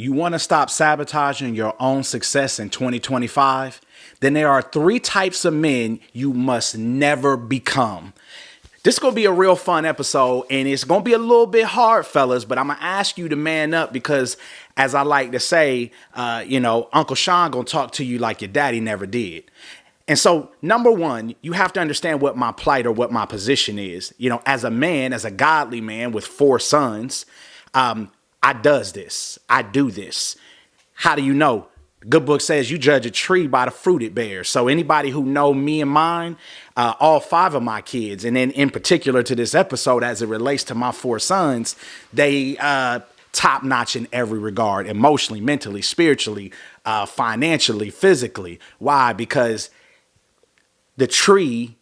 You want to stop sabotaging your own success in 2025? Then there are three types of men you must never become. This is going to be a real fun episode, and it's going to be a little bit hard, fellas, but I'm going to ask you to man up because, as I like to say, Uncle Shaun going to talk to you like your daddy never did. And so, number one, you have to understand what my plight or what my position is. You know, as a man, as a godly man with 4 sons, I do this. How do you know? The good book says you judge a tree by the fruit it bears. So anybody who know me and mine, all 5 of my kids, and then in particular to this episode as it relates to my 4 sons, they top notch in every regard, emotionally, mentally, spiritually, financially, physically. Why? Because the tree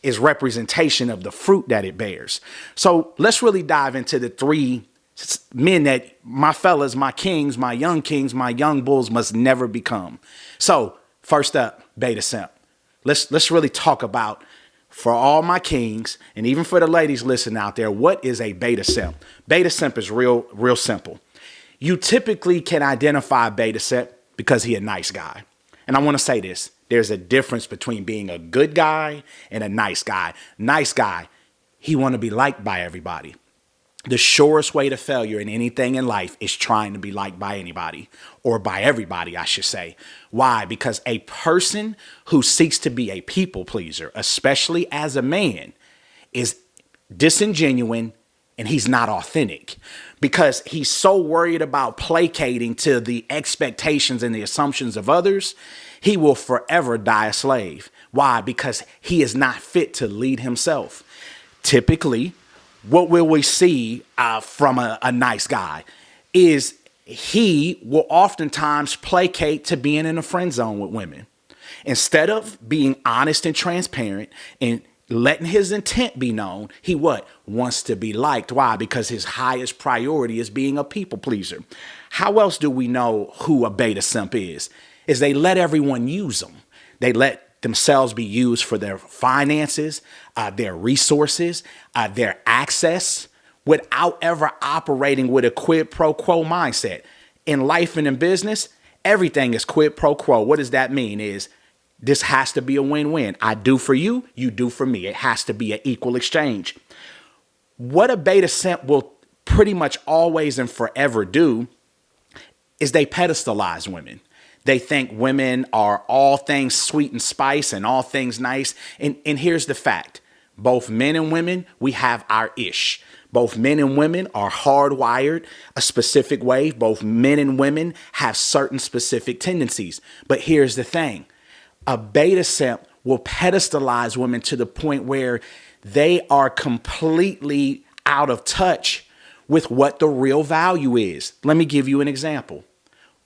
is representation of the fruit that it bears. So let's really dive into the 3 men that my fellas, my kings, my young bulls must never become. So first up, beta simp. Let's really talk about, for all my kings and even for the ladies listening out there, what is a beta simp? Beta simp is real simple. You typically can identify a beta simp because he a nice guy. And I want to say this. There's a difference between being a good guy and a nice guy. Nice guy, he want to be liked by everybody. The surest way to failure in anything in life is trying to be liked by anybody, or by everybody, I should say. Why? Because a person who seeks to be a people pleaser, especially as a man, is disingenuous and he's not authentic, because he's so worried about placating to the expectations and the assumptions of others. He will forever die a slave. Why? Because he is not fit to lead himself. Typically, what will we see from a nice guy is he will oftentimes placate to being in a friend zone with women. Instead of being honest and transparent and letting his intent be known, he wants to be liked. Why? Because his highest priority is being a people pleaser. How else do we know who a beta simp is? Is they let everyone use them. They let themselves be used for their finances, their resources, their access, without ever operating with a quid pro quo mindset. In life and in business, everything is quid pro quo. What does that mean? Is this has to be a win-win. I do for you, you do for me. It has to be an equal exchange. What a beta simp will pretty much always and forever do is they pedestalize women. They think women are all things sweet and spice and all things nice. And here's the fact. Both men and women, we have our ish. Both men and women are hardwired a specific way. Both men and women have certain specific tendencies. But here's the thing. A beta simp will pedestalize women to the point where they are completely out of touch with what the real value is. Let me give you an example.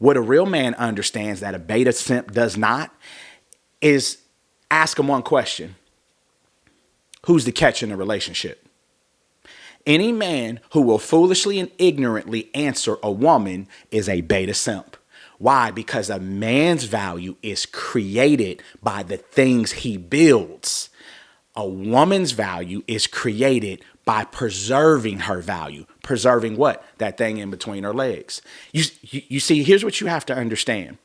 What a real man understands that a beta simp does not is ask him one question. Who's the catch in the relationship? Any man who will foolishly and ignorantly answer a woman is a beta simp. Why? Because a man's value is created by the things he builds. A woman's value is created by preserving her value. Preserving what? That thing in between her legs. You see, here's what you have to understand.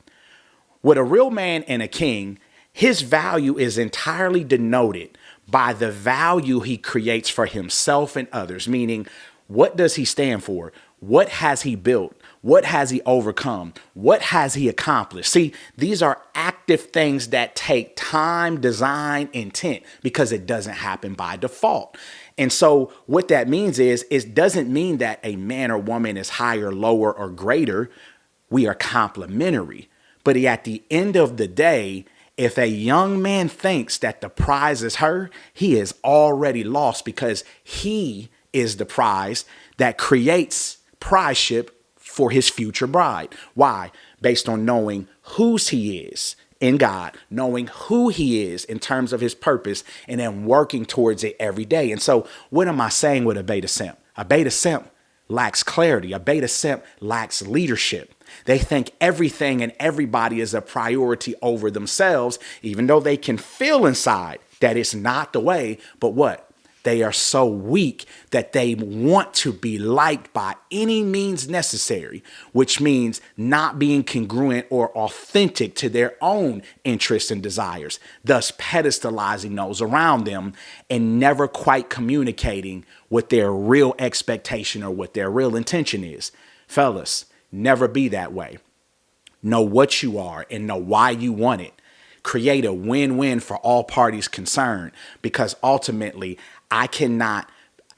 With a real man and a king, his value is entirely denoted by the value he creates for himself and others. Meaning, what does he stand for? What has he built? What has he overcome? What has he accomplished? See, these are active things that take time, design, intent, because it doesn't happen by default. And so what that means is, it doesn't mean that a man or woman is higher, lower, or greater. We are complementary. But at the end of the day, if a young man thinks that the prize is her, he is already lost, because he is the prize that creates prizeship for his future bride. Why? Based on knowing whose he is in God, knowing who he is in terms of his purpose, and then working towards it every day. And so what am I saying with a beta simp? A beta simp lacks clarity. A beta simp lacks leadership. They think everything and everybody is a priority over themselves, even though they can feel inside that it's not the way. But what? They are so weak that they want to be liked by any means necessary, which means not being congruent or authentic to their own interests and desires, thus pedestalizing those around them and never quite communicating what their real expectation or what their real intention is. Fellas, never be that way. Know what you are and know why you want it. Create a win-win for all parties concerned, because ultimately I cannot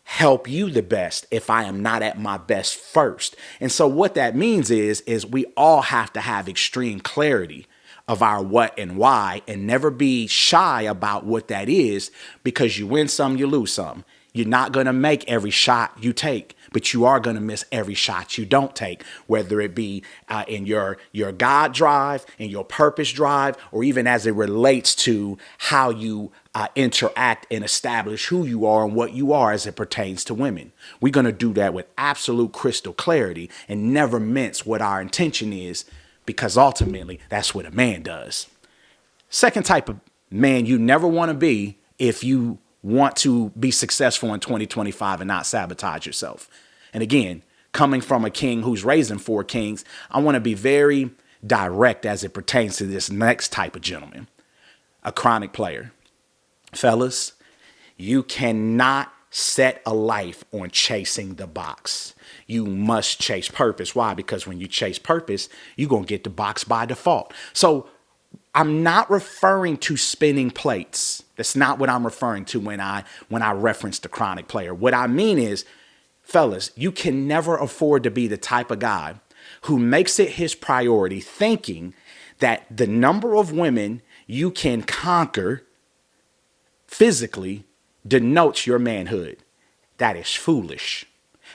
help you the best if I am not at my best first. And so what that means is we all have to have extreme clarity of our what and why, and never be shy about what that is, because you win some, you lose some. You're not going to make every shot you take, but you are going to miss every shot you don't take, whether it be in your God drive, in your purpose drive, or even as it relates to how you interact and establish who you are and what you are as it pertains to women. We're going to do that with absolute crystal clarity and never mince what our intention is, because ultimately that's what a man does. Second type of man you never want to be if you want to be successful in 2025 and not sabotage yourself. And again, coming from a king who's raising 4 kings, I want to be very direct as it pertains to this next type of gentleman, a chronic player. Fellas, you cannot set a life on chasing the box. You must chase purpose. Why? Because when you chase purpose, you're going to get the box by default. So I'm not referring to spinning plates. That's not what I'm referring to when I reference the chronic player. What I mean is, fellas, you can never afford to be the type of guy who makes it his priority thinking that the number of women you can conquer physically denotes your manhood. That is foolish.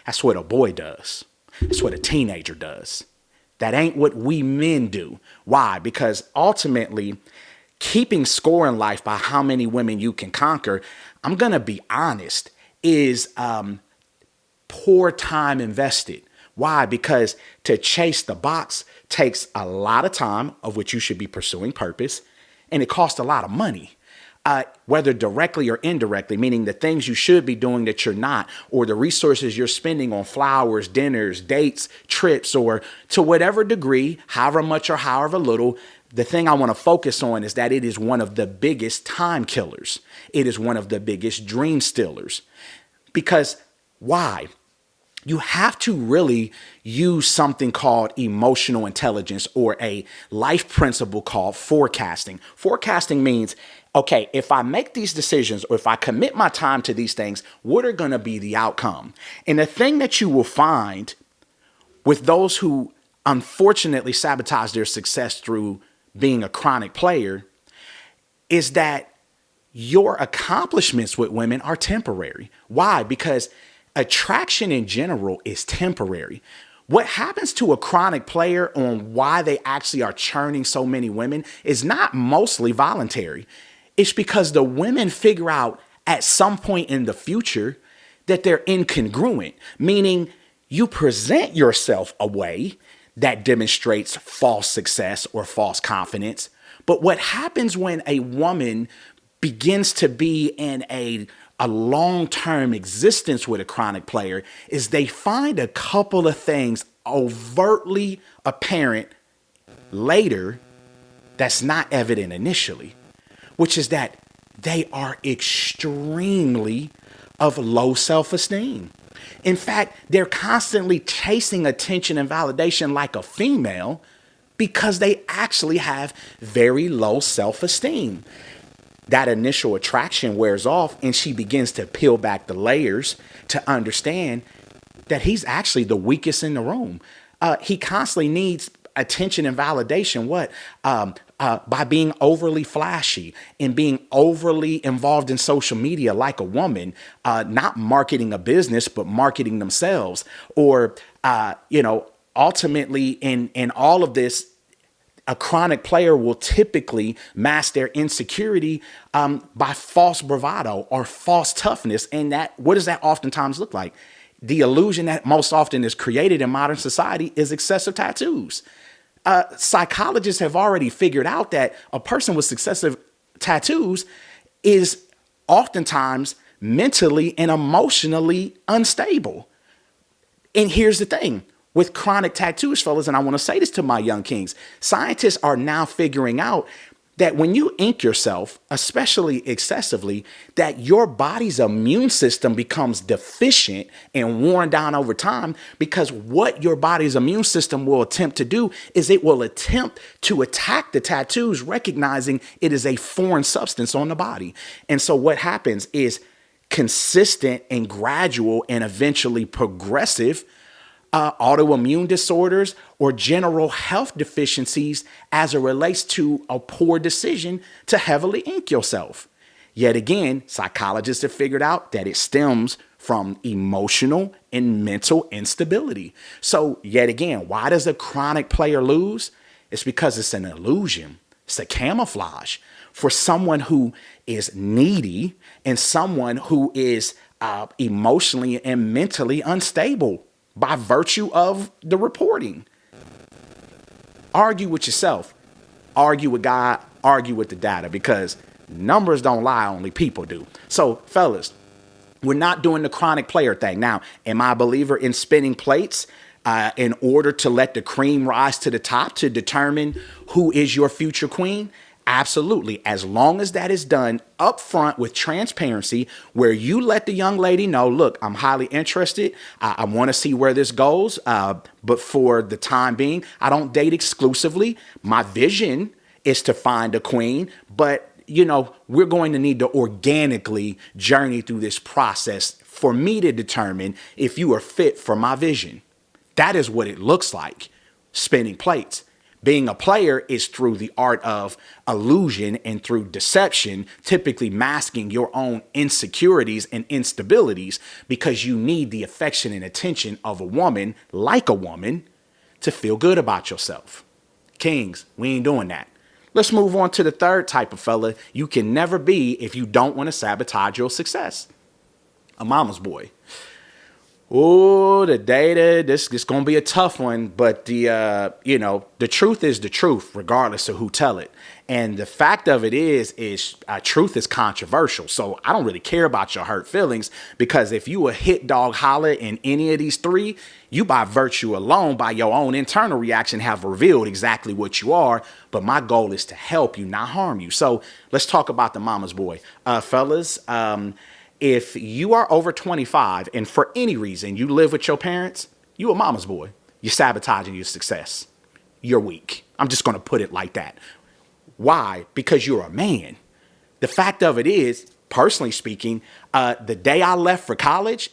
That's what a boy does. That's what a teenager does. That ain't what we men do. Why? Because ultimately, keeping score in life by how many women you can conquer, I'm going to be honest, is poor time invested. Why? Because to chase the box takes a lot of time, of which you should be pursuing purpose, and it costs a lot of money. Whether directly or indirectly, meaning the things you should be doing that you're not, or the resources you're spending on flowers, dinners, dates, trips, or to whatever degree, however much or however little, the thing I want to focus on is that it is one of the biggest time killers. It is one of the biggest dream stealers. Because why? You have to really use something called emotional intelligence, or a life principle called forecasting. Forecasting means, okay, if I make these decisions or if I commit my time to these things, what are going to be the outcome? And the thing that you will find with those who unfortunately sabotage their success through being a chronic player is that your accomplishments with women are temporary. Why? Because attraction in general is temporary. What happens to a chronic player on why they actually are churning so many women is not mostly voluntary. It's because the women figure out at some point in the future that they're incongruent, meaning you present yourself a way that demonstrates false success or false confidence. But what happens when a woman begins to be in a long-term existence with a chronic player is they find a couple of things overtly apparent later that's not evident initially, which is that they are extremely of low self-esteem. In fact, they're constantly chasing attention and validation like a female because they actually have very low self-esteem. That initial attraction wears off and she begins to peel back the layers to understand that he's actually the weakest in the room. He constantly needs attention and validation. What? By being overly flashy and being overly involved in social media like a woman, not marketing a business, but marketing themselves. Or, ultimately in all of this, a chronic player will typically mask their insecurity by false bravado or false toughness. And what does that oftentimes look like? The illusion that most often is created in modern society is excessive tattoos. Psychologists have already figured out that a person with excessive tattoos is oftentimes mentally and emotionally unstable. And here's the thing with chronic tattoos, fellas, and I want to say this to my young kings, scientists are now figuring out that when you ink yourself, especially excessively, that your body's immune system becomes deficient and worn down over time, because what your body's immune system will attempt to do is it will attempt to attack the tattoos, recognizing it is a foreign substance on the body. And so what happens is consistent and gradual and eventually progressive autoimmune disorders or general health deficiencies as it relates to a poor decision to heavily ink yourself. Yet again, psychologists have figured out that it stems from emotional and mental instability. So yet again, why does a chronic player lose? It's because it's an illusion. It's a camouflage for someone who is needy and someone who is emotionally and mentally unstable by virtue of the reporting. Argue with yourself, argue with God, argue with the data, because numbers don't lie, only people do. So fellas, we're not doing the chronic player thing. Now, am I a believer in spinning plates in order to let the cream rise to the top to determine who is your future queen? Absolutely. As long as that is done up front with transparency, where you let the young lady know, look, I'm highly interested. I want to see where this goes. But for the time being, I don't date exclusively. My vision is to find a queen, but we're going to need to organically journey through this process for me to determine if you are fit for my vision. That is what it looks like, spinning plates. Being a player is through the art of illusion and through deception, typically masking your own insecurities and instabilities, because you need the affection and attention of a woman, like a woman, to feel good about yourself. Kings, we ain't doing that. Let's move on to the third type of fella you can never be if you don't want to sabotage your success. A mama's boy. Oh, the data, this is going to be a tough one, but the truth is the truth, regardless of who tell it. And the fact of it is truth is controversial. So I don't really care about your hurt feelings, because if you a hit dog holler in any of these three, you by virtue alone, by your own internal reaction, have revealed exactly what you are. But my goal is to help you, not harm you. So let's talk about the mama's boy. Fellas, if you are over 25 and for any reason you live with your parents, you a mama's boy. You're sabotaging your success. You're weak. I'm just going to put it like that. Why? Because you're a man. The fact of it is, personally speaking, the day I left for college,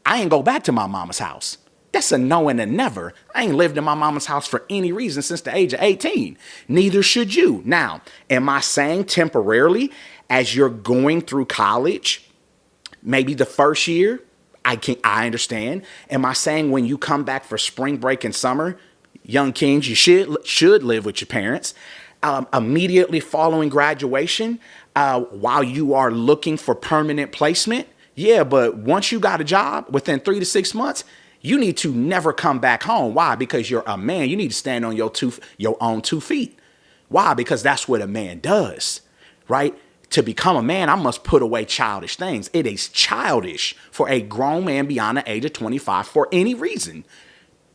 I ain't go back to my mama's house. That's a no and a never. I ain't lived in my mama's house for any reason since the age of 18. Neither should you. Now, am I saying temporarily, as you're going through college, maybe the first year, I understand. Am I saying when you come back for spring break and summer, young kings, you should live with your parents? Immediately following graduation, while you are looking for permanent placement? Yeah, but once you got a job within 3 to 6 months, you need to never come back home. Why? Because you're a man. You need to stand on your own 2 feet. Why? Because that's what a man does, right? To become a man, I must put away childish things. It is childish for a grown man beyond the age of 25 for any reason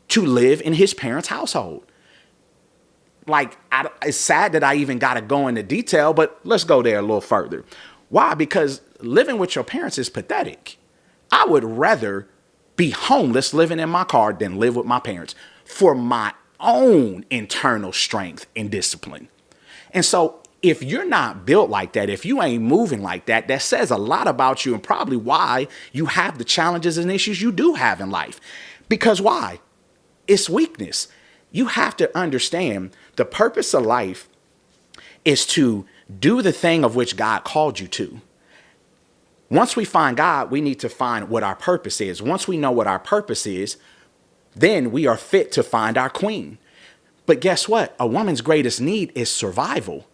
to live in his parents' household. It's sad that I even got to go into detail, but let's go there a little further. Why? Because living with your parents is pathetic. I would rather be homeless living in my car than live with my parents for my own internal strength and discipline. And so if you're not built like that, if you ain't moving like that, that says a lot about you and probably why you have the challenges and issues you do have in life. Because why? It's weakness. You have to understand the purpose of life is to do the thing of which God called you to. Once we find God, we need to find what our purpose is. Once we know what our purpose is, then we are fit to find our queen. But guess what? A woman's greatest need is survival.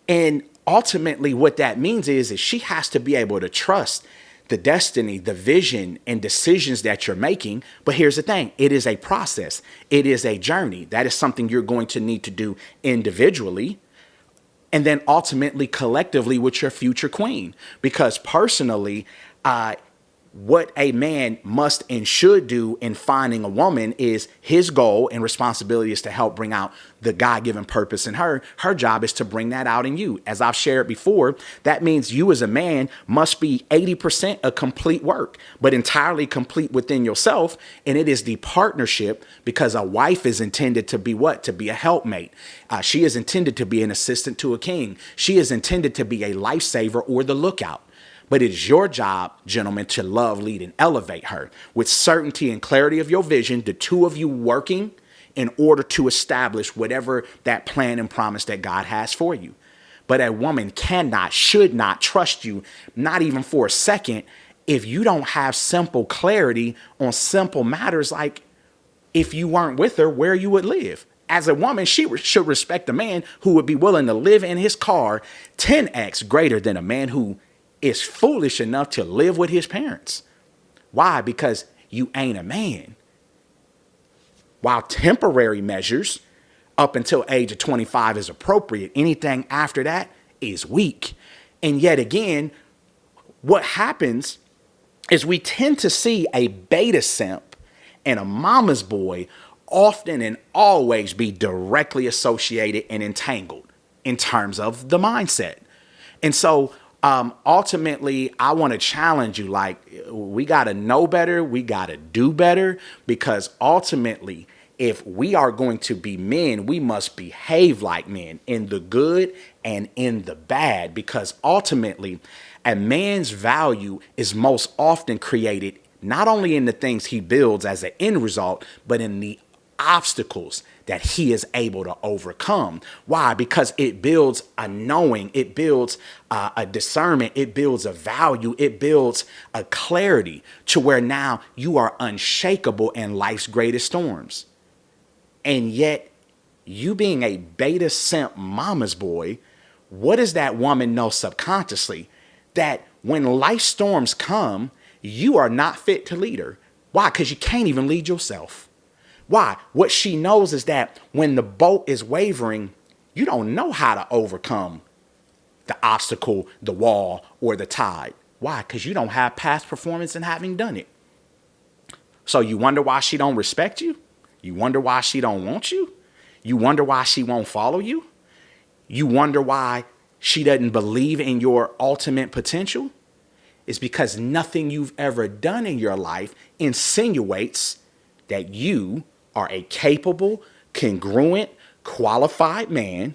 And ultimately what that means is she has to be able to trust the destiny, the vision, and decisions that you're making. But here's the thing. It is a process. It is a journey. That is something you're going to need to do individually. and then ultimately collectively with your future queen. Because personally, what a man must and should do in finding a woman is his goal and responsibility is to help bring out the God-given purpose in her. Her job is to bring that out in you. As I've shared before, that means you as a man must be 80% a complete work, but entirely complete within yourself. And it is the partnership, because a wife is intended to be what? To be a helpmate. She is intended to be an assistant to a king. She is intended to be a lifesaver or the lookout. But it is your job, gentlemen, to love, lead, and elevate her with certainty and clarity of your vision, the two of you working in order to establish whatever that plan and promise that God has for you. But a woman cannot, should not trust you, not even for a second, if you don't have simple clarity on simple matters like if you weren't with her, where you would live. As a woman, she should respect a man who would be willing to live in his car 10x greater than a man who is foolish enough to live with his parents. Why? Because you ain't a man. While temporary measures up until age of 25 is appropriate, anything after that is weak. And yet again, what happens is we tend to see a beta simp and a mama's boy often and always be directly associated and entangled in terms of the mindset. And so ultimately, I want to challenge you, like, we got to know better. We got to do better, because ultimately, if we are going to be men, we must behave like men in the good and in the bad, because ultimately a man's value is most often created not only in the things he builds as an end result, but in the obstacles that he is able to overcome. Why? Because it builds a knowing, it builds a discernment, it builds a value, it builds a clarity to where now you are unshakable in life's greatest storms. And yet, you being a beta simp mama's boy, what does that woman know subconsciously? That when life storms come, you are not fit to lead her. Why? Because you can't even lead yourself. Why? What she knows is that when the boat is wavering, you don't know how to overcome the obstacle, the wall, or the tide. Why? Because you don't have past performance in having done it. So you wonder why she don't respect you? You wonder why she don't want you? You wonder why she won't follow you? You wonder why she doesn't believe in your ultimate potential? It's because nothing you've ever done in your life insinuates that you are a capable, congruent, qualified man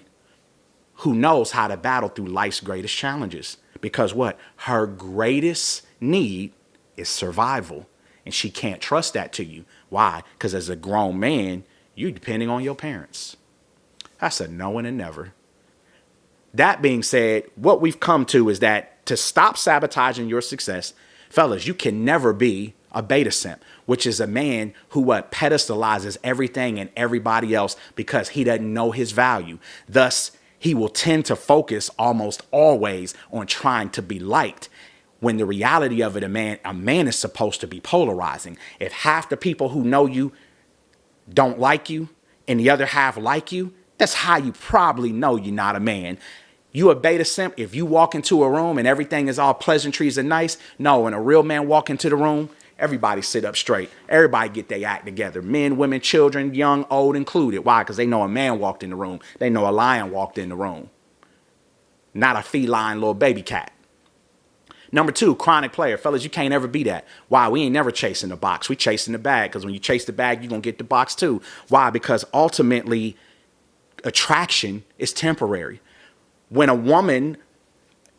who knows how to battle through life's greatest challenges. Because what? Her greatest need is survival. And she can't trust that to you. Why? Because as a grown man, you're depending on your parents. That's a no and a never. That being said, what we've come to is that to stop sabotaging your success, fellas, you can never be a beta simp, which is a man who pedestalizes everything and everybody else because he doesn't know his value. Thus, he will tend to focus almost always on trying to be liked, when the reality of it, a man is supposed to be polarizing. If half the people who know you don't like you and the other half like you, that's how you probably know you're not a man. You a beta simp if you walk into a room and everything is all pleasantries and nice. No, when a real man walk into the room, everybody sit up straight. Everybody get their act together. Men, women, children, young, old included. Why? Because they know a man walked in the room. They know a lion walked in the room. Not a feline little baby cat. Number two, chronic player. Fellas, you can't ever be that. Why? We ain't never chasing the box. We chasing the bag, because when you chase the bag, you're going to get the box too. Why? Because ultimately, attraction is temporary. When a woman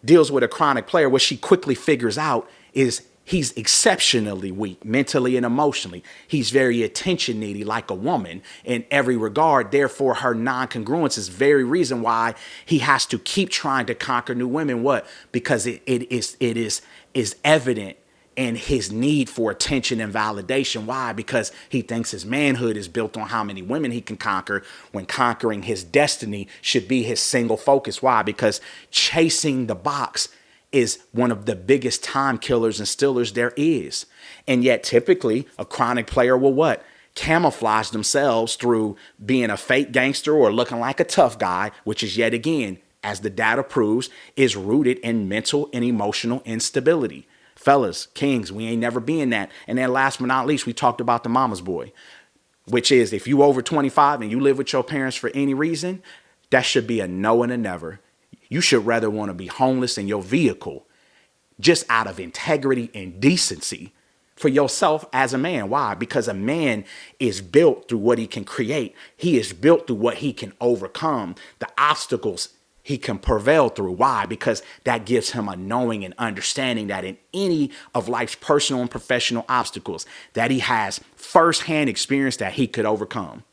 deals with a chronic player, what she quickly figures out is he's exceptionally weak mentally and emotionally. He's very attention needy like a woman in every regard. Therefore, her non-congruence is very reason why he has to keep trying to conquer new women. What? Because it is evident in his need for attention and validation. Why? Because he thinks his manhood is built on how many women he can conquer, when conquering his destiny should be his single focus. Why? Because chasing the box is one of the biggest time killers and stealers there is. And yet typically a chronic player will what? Camouflage themselves through being a fake gangster or looking like a tough guy, which is yet again as the data proves, is rooted in mental and emotional instability. Fellas, kings, we ain't never been that. And then last but not least, we talked about the mama's boy, which is if you over 25 and you live with your parents for any reason, that should be a no and a never. You should rather want to be homeless in your vehicle just out of integrity and decency for yourself as a man. Why? Because a man is built through what he can create. He is built through what he can overcome, the obstacles he can prevail through. Why? Because that gives him a knowing and understanding that in any of life's personal and professional obstacles, that he has firsthand experience that he could overcome.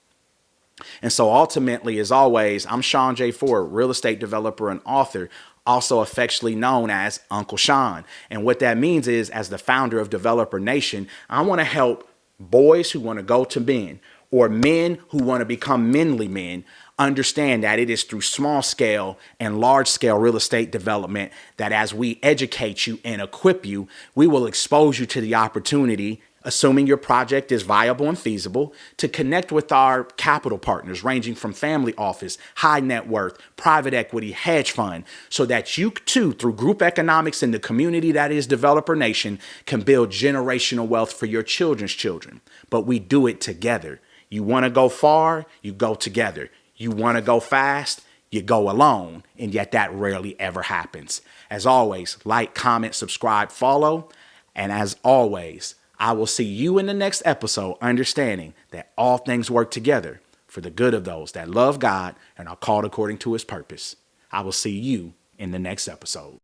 And so ultimately, as always, I'm Shaun J. Ford, real estate developer and author, also affectionately known as Uncle Shaun. And what that means is, as the founder of Developer Nation, I want to help boys who want to go to men or men who want to become manly men understand that it is through small scale and large scale real estate development that as we educate you and equip you, we will expose you to the opportunity, assuming your project is viable and feasible, to connect with our capital partners ranging from family office, high net worth, private equity, hedge fund, so that you too, through group economics in the community that is Developer Nation, can build generational wealth for your children's children. But we do it together. You want to go far, you go together. You want to go fast, you go alone. And yet that rarely ever happens. As always, like, comment, subscribe, follow. And as always, I will see you in the next episode, understanding that all things work together for the good of those that love God and are called according to his purpose. I will see you in the next episode.